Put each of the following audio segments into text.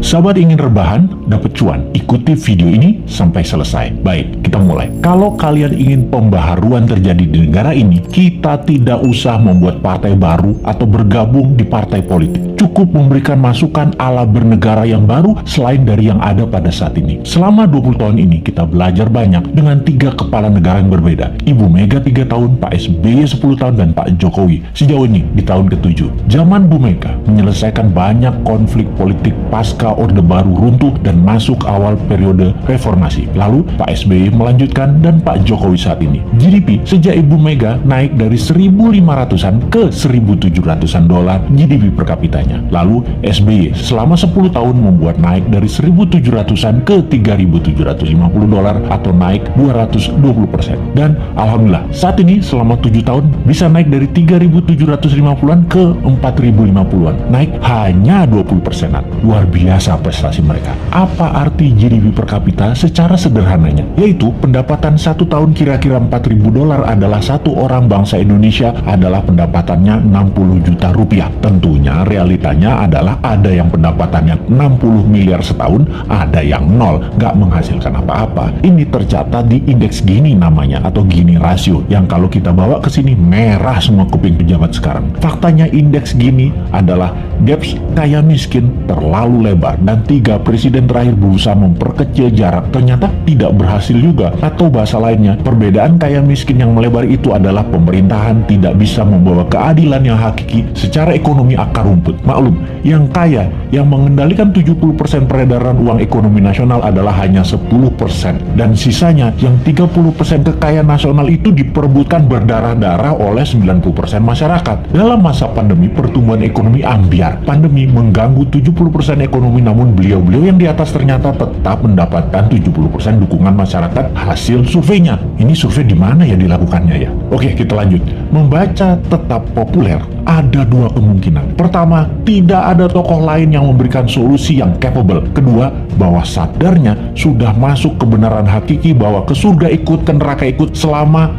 Sahabat ingin rebahan, dapat cuan? Ikuti video ini sampai selesai. Baik, kita mulai. Kalau kalian ingin pembaharuan terjadi di negara ini, kita tidak usah membuat partai baru atau bergabung di partai politik. Cukup memberikan masukan ala bernegara yang baru selain dari yang ada pada saat ini. Selama 20 tahun ini, kita belajar banyak dengan 3 kepala negara yang berbeda. Ibu Mega 3 tahun, Pak SBY 10 tahun, dan Pak Jokowi sejauh ini di tahun ke-7. Zaman Bu Mega menyelesaikan banyak konflik politik pasca Orde Baru runtuh dan masuk awal periode reformasi. Lalu Pak SBY melanjutkan dan Pak Jokowi saat ini. GDP sejak Ibu Mega naik dari 1.500-an ke 1.700-an dolar GDP per kapitanya. Lalu SBY selama 10 tahun membuat naik dari 1.700-an ke 3.750 dolar atau naik 220%. Dan alhamdulillah saat ini selama 7 tahun bisa naik dari 3.750-an ke 4.050-an. Naik hanya 20%-an. Luar biasa prestasi mereka. Apa arti GDP per kapita secara sederhananya? Yaitu pendapatan 1 tahun kira-kira 4.000 dolar adalah satu orang bangsa Indonesia adalah pendapatannya 60 juta rupiah. Tentunya realitanya adalah ada yang pendapatannya 60 miliar setahun, ada yang nol, nggak menghasilkan apa-apa. Ini tercatat di indeks Gini namanya, atau Gini rasio, yang kalau kita bawa ke sini merah semua kuping pejabat sekarang. Faktanya indeks Gini adalah gaps kaya miskin terlalu lebar dan 3 presiden terakhir berusaha memperkecil jarak, ternyata tidak berhasil juga. Atau bahasa lainnya, perbedaan kaya miskin yang melebar itu adalah pemerintahan tidak bisa membawa keadilan yang hakiki secara ekonomi akar rumput. Maklum, yang kaya, yang mengendalikan 70% peredaran uang ekonomi nasional adalah hanya 10%, dan sisanya yang 30% kekayaan nasional itu diperebutkan berdarah-darah oleh 90% masyarakat. Dalam masa pandemi, pertumbuhan ekonomi ambyar. Pandemi mengganggu 70% ekonomi, namun beliau-beliau yang di atas ternyata tetap mendapatkan 70% dukungan masyarakat hasil surveinya. Ini survei di mana ya dilakukannya ya? Oke, kita lanjut. Membaca tetap populer. Ada 2 kemungkinan. Pertama, tidak ada tokoh lain yang memberikan solusi yang capable. Kedua, bahwa sadarnya sudah masuk kebenaran hakiki bahwa ke surga ikut, ke neraka ikut selama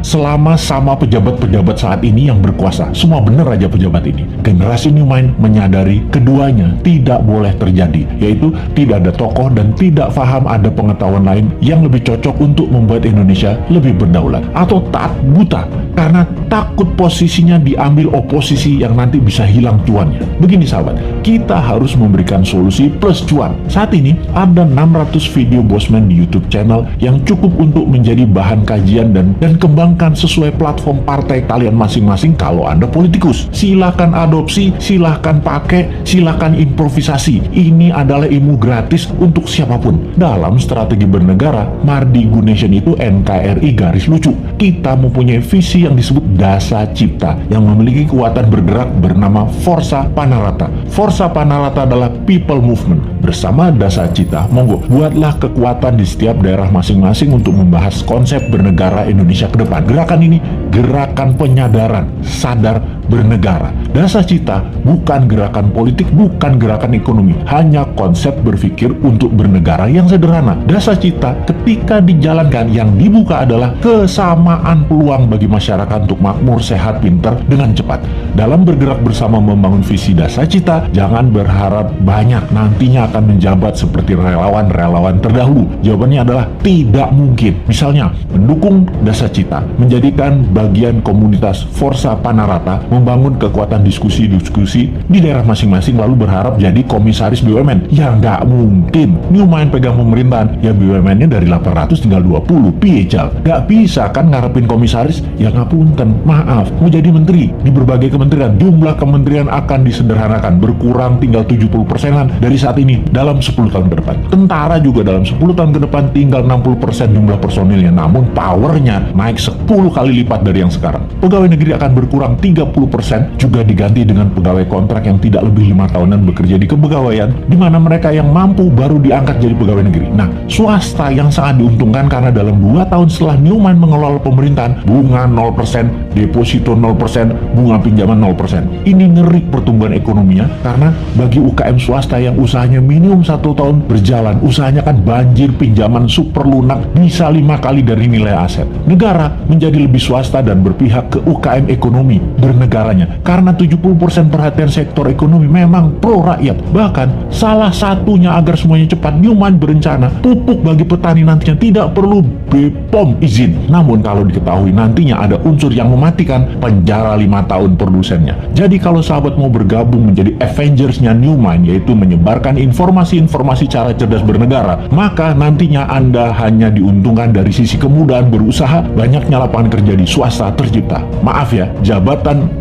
sama pejabat-pejabat saat ini yang berkuasa. Semua benar aja pejabat ini. Generasi New Mind menyadari keduanya tidak boleh terjadi, yaitu tidak ada tokoh dan tidak paham ada pengetahuan lain yang lebih cocok untuk membuat Indonesia lebih berdaulat, atau taat buta karena takut posisinya diambil oposisi yang nanti bisa hilang cuannya. Begini sahabat, kita harus memberikan solusi plus cuan. Saat ini ada 600 video Bosman di YouTube channel yang cukup untuk menjadi bahan kajian dan kembangkan sesuai platform partai kalian masing-masing kalau Anda politikus. Silahkan adopsi, silahkan pakai, silahkan improvisasi. Ini adalah ilmu gratis untuk siapapun. Dalam strategi bernegara, Mardi Gunation itu NKRI garis lucu. Kita mempunyai visi yang disebut Dasa Cipta yang memiliki kekuatan bergerak bernama Forza Panarata. Forza Panarata adalah people movement. Bersama Dasa Cipta, monggo buatlah kekuatan di setiap daerah masing-masing untuk membahas konsep bernegara Indonesia ke depan. Gerakan ini gerakan penyadaran, sadar bernegara. Dasa Cipta bukan gerakan politik, bukan gerakan ekonomi, hanya konsep berpikir untuk bernegara yang sederhana. Dasa Cipta ketika dijalankan yang dibuka adalah kesamaan peluang bagi masyarakat untuk makmur, sehat, pintar dengan cepat. Dalam bergerak bersama membangun visi Dasa Cipta, jangan berharap banyak, nantinya akan menjabat seperti relawan-relawan terdahulu. Jawabannya adalah tidak mungkin. Misalnya, mendukung Dasa Cipta, menjadikan bagian komunitas Forza Panarata, membangun kekuatan diskusi-diskusi di daerah masing-masing, lalu berharap jadi komisaris BUMN. Ya nggak mungkin. New Mind pegang pemerintahan, ya BUMN-nya dari 800 tinggal 20, piejal. Nggak bisa kan ngarepin komisaris? Ya ngapunten, maaf, mau jadi menteri di berbagai kementerian, jumlah kementerian akan disederhanakan, berkurang tinggal 70%-an dari saat ini dalam 10 tahun ke depan. Tentara juga dalam 10 tahun ke depan tinggal 60% jumlah personilnya, namun powernya naik 10 kali lipat dari yang sekarang. Pegawai negeri akan berkurang 30%, juga diganti dengan pegawai kontrak yang tidak lebih 5 tahunan bekerja di kepegawaian, di mana mereka yang mampu baru diangkat jadi pegawai negeri. Nah, swasta yang sangat diuntungkan karena dalam 2 tahun setelah New Mind mengelola pemerintahan, bunga 0%, deposito 0%, bunga pinjaman 0%. Ini ngeri pertumbuhan ekonominya, karena bagi UKM swasta yang usahanya minimum 1 tahun berjalan, usahanya kan banjir pinjaman super lunak bisa 5 kali dari nilai aset. Negara menjadi lebih swasta dan berpihak ke UKM ekonomi bernegara negaranya. Karena 70% perhatian sektor ekonomi memang pro rakyat. Bahkan salah satunya agar semuanya cepat, Newman berencana pupuk bagi petani nantinya tidak perlu BPOM izin. Namun kalau diketahui nantinya ada unsur yang mematikan, penjara 5 tahun produsennya. Jadi kalau sahabat mau bergabung menjadi Avengers-nya Newman, yaitu menyebarkan informasi-informasi cara cerdas bernegara, maka nantinya Anda hanya diuntungkan dari sisi kemudahan berusaha, banyaknya lapangan kerja di swasta tercipta. Maaf ya, jabatan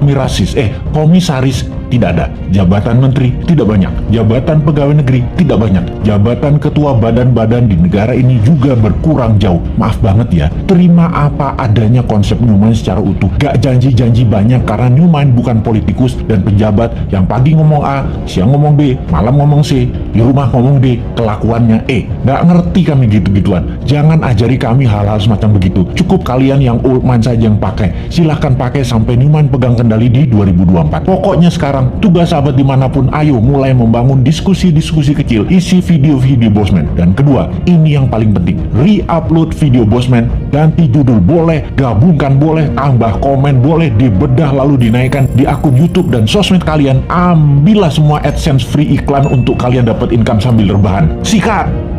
komisaris tidak ada, jabatan menteri tidak banyak, jabatan pegawai negeri tidak banyak, jabatan ketua badan-badan di negara ini juga berkurang jauh. Maaf banget ya, terima apa adanya konsep Newman secara utuh. Gak janji-janji banyak karena Newman bukan politikus dan pejabat yang pagi ngomong A, siang ngomong B, malam ngomong C, di rumah ngomong D, kelakuannya E. Gak ngerti kami gitu-gituan. Jangan ajari kami hal-hal semacam begitu. Cukup kalian yang old man saja yang pakai. Silahkan pakai sampai Newman pegang kendali di 2024. Pokoknya sekarang tugas sahabat dimanapun, ayo mulai membangun diskusi-diskusi kecil, isi video-video Bosman. Dan kedua, ini yang paling penting, re-upload video Bosman, ganti judul boleh, gabungkan boleh, tambah komen boleh, dibedah lalu dinaikkan di akun YouTube dan sosmed kalian. Ambillah semua AdSense free iklan untuk kalian dapat income sambil rebahan. Sikat!